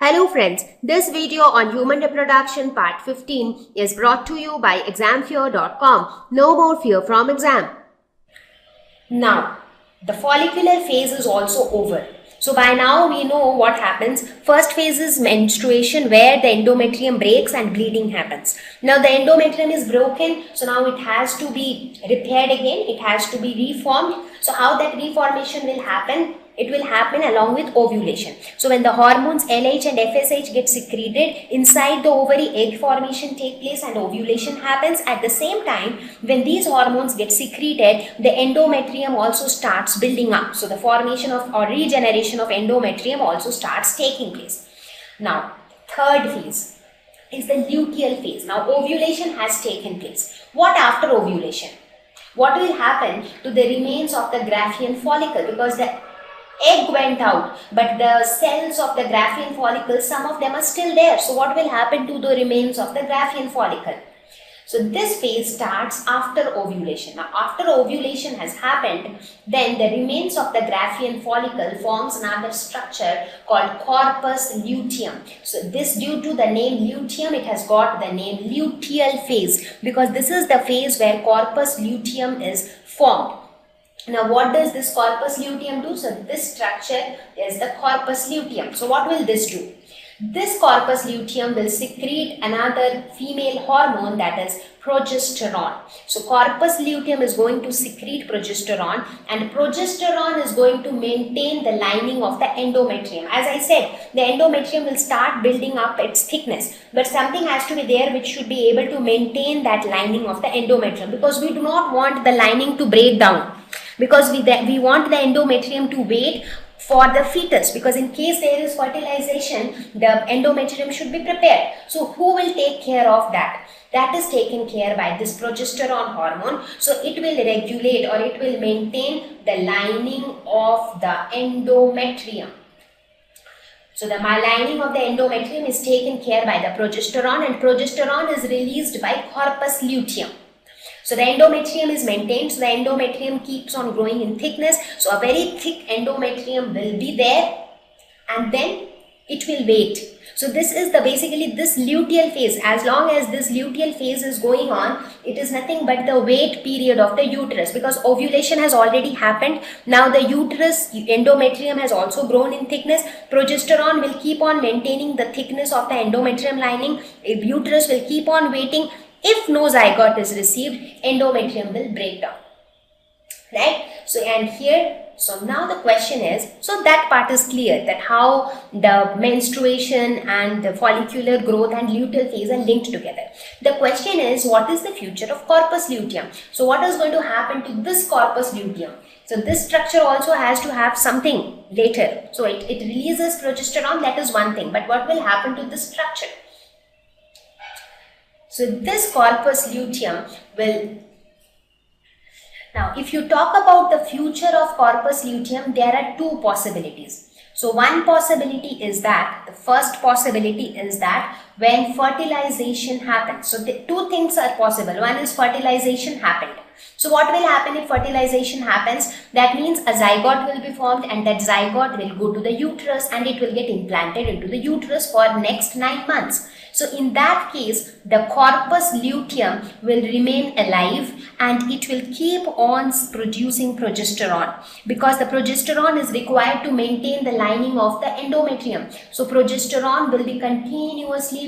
Hello friends, this video on human reproduction part 15 is brought to you by examfear.com. No more fear from exam. Now, the follicular phase is also over. So by now we know what happens. First phase is menstruation where the endometrium breaks and bleeding happens. Now the endometrium is broken, so now it has to be repaired again. It has to be reformed. So how that reformation will happen? It will happen along with ovulation. So when the hormones LH and FSH get secreted inside the ovary, egg formation take place and ovulation happens. At the same time, when these hormones get secreted, the endometrium also starts building up. So the formation of or regeneration of endometrium also starts taking place. Now, third phase is the luteal phase. Now ovulation has taken place. What after ovulation? What will happen to the remains of the Graafian follicle? Because the egg went out, but the cells of the Graafian follicle, some of them are still there. So what will happen to the remains of the Graafian follicle? So this phase starts after ovulation. Now after ovulation has happened, then the remains of the Graafian follicle forms another structure called corpus luteum. So this, due to the name luteum, it has got the name luteal phase, because this is the phase where corpus luteum is formed. Now what does this corpus luteum do? So this structure is the corpus luteum. So what will this do? This corpus luteum will secrete another female hormone, that is progesterone. So corpus luteum is going to secrete progesterone, and progesterone is going to maintain the lining of the endometrium. As I said, the endometrium will start building up its thickness, but something has to be there which should be able to maintain that lining of the endometrium, because we do not want the lining to break down. Because we want the endometrium to wait for the fetus, because in case there is fertilization, the endometrium should be prepared. So who will take care of that? That is taken care by this progesterone hormone. So it will regulate or it will maintain the lining of the endometrium. So the lining of the endometrium is taken care by the progesterone, and progesterone is released by corpus luteum. So the endometrium is maintained, so the endometrium keeps on growing in thickness. So a very thick endometrium will be there, and then it will wait. So this is the basically this luteal phase. As long as this luteal phase is going on, it is nothing but the wait period of the uterus, because ovulation has already happened. Now the uterus endometrium has also grown in thickness. Progesterone will keep on maintaining the thickness of the endometrium lining. If uterus will keep on waiting. If no zygote is received, endometrium will break down, right? So and here, so now the question is, so that part is clear, that how the menstruation and the follicular growth and luteal phase are linked together. The question is, what is the future of corpus luteum? So what is going to happen to this corpus luteum? So this structure also has to have something later. So it releases progesterone, that is one thing, but what will happen to this structure? So this corpus luteum will, now if you talk about the future of corpus luteum, there are two possibilities. So one possibility is that, the first possibility is that when fertilization happens, so the two things are possible. One is fertilization happened. So what will happen if fertilization happens? That means a zygote will be formed, and that zygote will go to the uterus and it will get implanted into the uterus for next 9 months. So in that case, the corpus luteum will remain alive and it will keep on producing progesterone, because the progesterone is required to maintain the lining of the endometrium. So progesterone will be continuously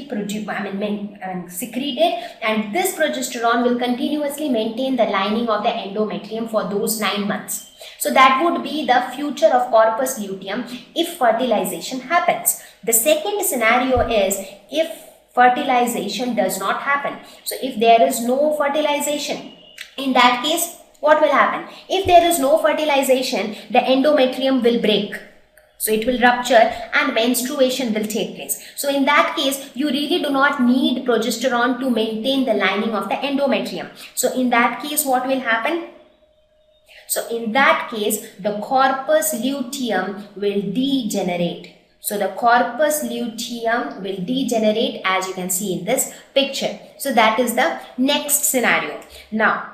secreted, and this progesterone will continuously maintain the lining of the endometrium for those 9 months. So that would be the future of corpus luteum if fertilization happens. The second scenario is if fertilization does not happen. So if there is no fertilization, in that case, what will happen? If there is no fertilization, the endometrium will break. So it will rupture and menstruation will take place. So in that case, you really do not need progesterone to maintain the lining of the endometrium. So in that case, what will happen? So in that case, the corpus luteum will degenerate. So the corpus luteum will degenerate, as you can see in this picture. So that is the next scenario. Now,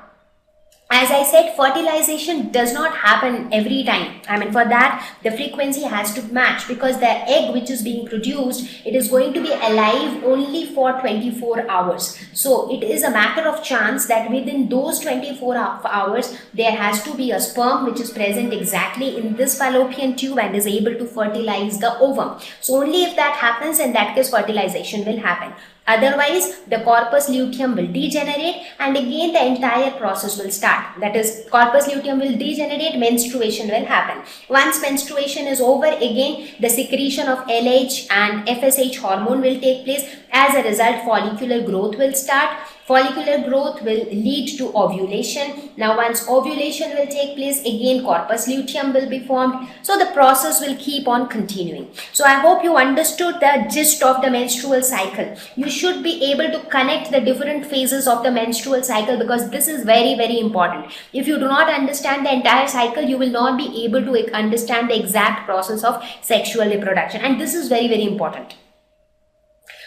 As I said, fertilization does not happen every time. I mean, for that, the frequency has to match, because the egg which is being produced, it is going to be alive only for 24 hours. So it is a matter of chance that within those 24 hours, there has to be a sperm which is present exactly in this fallopian tube and is able to fertilize the ovum. So only if that happens, in that case, fertilization will happen. Otherwise, the corpus luteum will degenerate, and again the entire process will start. That is, corpus luteum will degenerate, menstruation will happen. Once menstruation is over, again the secretion of LH and FSH hormone will take place. As a result, follicular growth will start. Follicular growth will lead to ovulation. Now once ovulation will take place, again corpus luteum will be formed. So the process will keep on continuing. So I hope you understood the gist of the menstrual cycle. You should be able to connect the different phases of the menstrual cycle, because this is very, very important. If you do not understand the entire cycle, you will not be able to understand the exact process of sexual reproduction, and this is very, very important.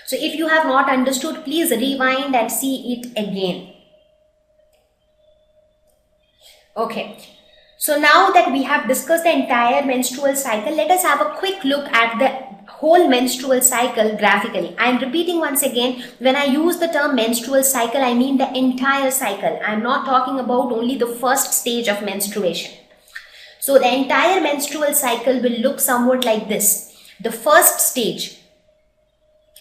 So if you have not understood, please rewind and see it again. Okay. So now that we have discussed the entire menstrual cycle, let us have a quick look at the whole menstrual cycle graphically. I am repeating once again, when I use the term menstrual cycle, I mean the entire cycle. I am not talking about only the first stage of menstruation. So the entire menstrual cycle will look somewhat like this. The first stage,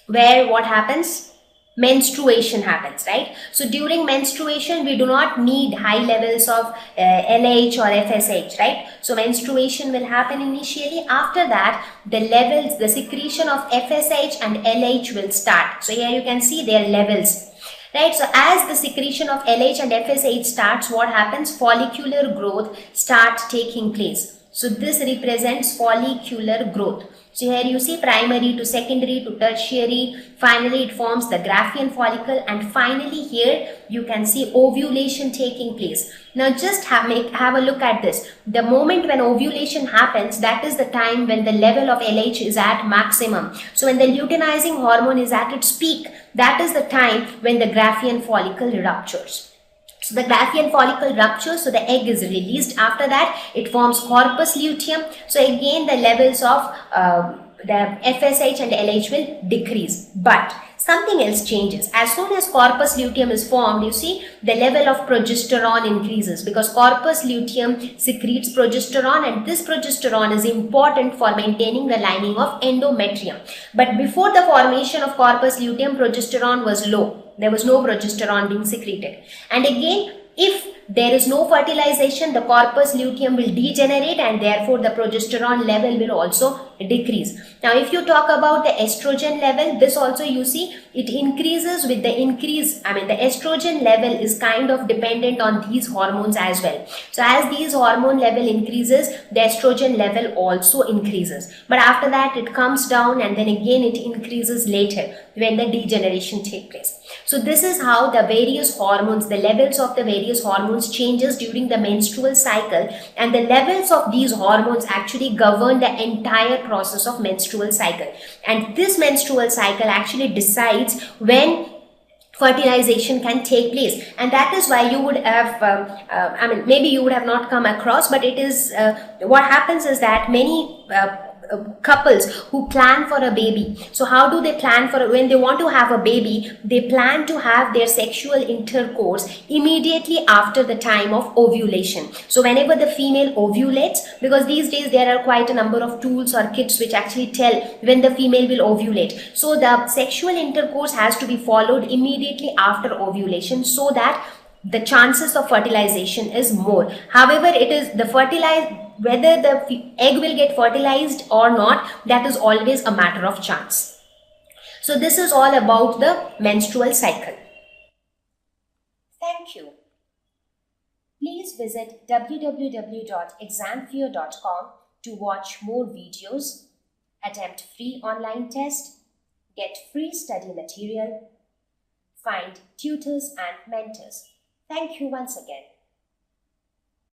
where what happens? Menstruation happens, right? So during menstruation, we do not need high levels of LH or FSH, right? So menstruation will happen initially. After that, the secretion of FSH and LH will start. So here you can see their levels, right? So as the secretion of LH and FSH starts, what happens? Follicular growth starts taking place. So this represents follicular growth. So here you see primary to secondary to tertiary. Finally, it forms the Graafian follicle, and finally here you can see ovulation taking place. Now just have a look at this. The moment when ovulation happens, that is the time when the level of LH is at maximum. So when the luteinizing hormone is at its peak, that is the time when the Graafian follicle ruptures. So the Graafian follicle ruptures, so the egg is released. After that, it forms corpus luteum. So again, the levels of the FSH and LH will decrease. But something else changes. As soon as corpus luteum is formed, you see the level of progesterone increases, because corpus luteum secretes progesterone, and this progesterone is important for maintaining the lining of endometrium. But before the formation of corpus luteum, progesterone was low. There was no progesterone being secreted. And again, if there is no fertilization, the corpus luteum will degenerate, and therefore the progesterone level will also decrease. Now if you talk about the estrogen level, this also you see it increases with the increase. I mean, the estrogen level is kind of dependent on these hormones as well. So as these hormone level increases, the estrogen level also increases. But after that it comes down, and then again it increases later when the degeneration takes place. So this is how the various hormones, the levels of the various hormones changes during the menstrual cycle, and the levels of these hormones actually govern the entire process of menstrual cycle. And this menstrual cycle actually decides when fertilization can take place. And that is why you would have maybe you would have not come across, but it is what happens is that many couples who plan for a baby. So how do they plan for when they want to have a baby? They plan to have their sexual intercourse immediately after the time of ovulation. So whenever the female ovulates, because these days there are quite a number of tools or kits which actually tell when the female will ovulate. So the sexual intercourse has to be followed immediately after ovulation, so that the chances of fertilization is more. However, it is whether the egg will get fertilized or not, that is always a matter of chance. So this is all about the menstrual cycle. Thank you. Please visit www.examfear.com to watch more videos, attempt free online test, get free study material, find tutors and mentors. Thank you once again.